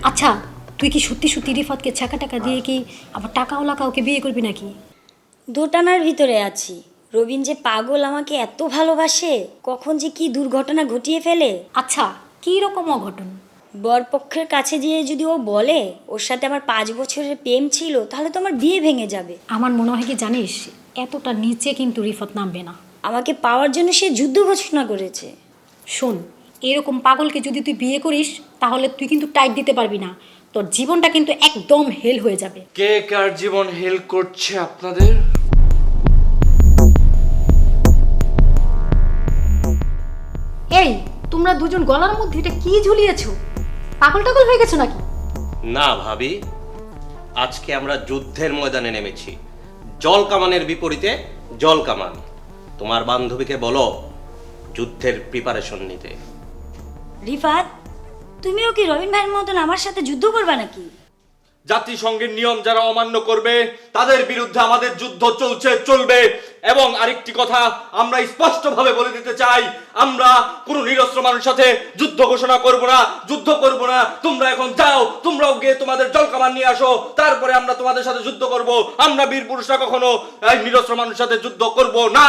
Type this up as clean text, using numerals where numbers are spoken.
আচ্ছা, তুই কি সত্যি সত্যি রিফাতকে ছাকা টাকা দিয়ে কি আবার টাকাওয়ালা কাউকে বিয়ে করবি নাকি? দোটানার ভিতরে আছি। রবিন যে পাগল, আমাকে এত ভালোবাসে, কখন যে কি দুর্ঘটনা ঘটিয়ে ফেলে। আচ্ছা, কী রকম অঘটন? বরপক্ষের কাছে গিয়ে যদি ও বলে ওর সাথে আমার 5 বছরের প্রেম ছিল, তাহলে তো আমার বিয়ে ভেঙে যাবে। আমার মনে হয় কি জানিস, এতটা নিচে কিন্তু রিফাত নামবে না। আমাকে পাওয়ার জন্য সে যুদ্ধ ঘোষণা করেছে। শোন, এরকম পাগলকে যদি তুই বিয়ে করিস তাহলে তুই কিন্তু টাইট দিতে পারবি না, তোর জীবনটা কিন্তু একদম হেল হয়ে যাবে। কে কার জীবন হেল করছে আপনাদের? এই, তোমরা দুজন গলার মধ্যে এটা কি ঝুলিয়েছো? পাগল টাগল হয়ে গেছো নাকি? না ভাবি, আজকে আমরা যুদ্ধের ময়দানে নেমেছি। জল কামানের বিপরীতে জল কামান। তোমার বান্ধবীকে বলো যুদ্ধের প্রিপারেশন নিতে। রিফাত, তুমিও কি রবিন ভাইয়ের মতন আমার সাথে যুদ্ধ করবা নাকি? জাতিসংঘের নিয়ম যারা অমান্য করবে তাদের বিরুদ্ধে আমাদের যুদ্ধ চলবে। এবং আরেকটি কথা আমরা স্পষ্টভাবে বলে দিতে চাই, আমরা কোনো নিরস্ত্র মানুষের সাথে যুদ্ধ ঘোষণা করব না। তোমরা এখন যাও, তোমরাও গিয়ে তোমাদের জলকামান নিয়ে আসো, তারপরে আমরা তোমাদের সাথে যুদ্ধ করব। আমরা বীর পুরুষরা কখনো নিরস্ত্র মানুষের সাথে যুদ্ধ করব না।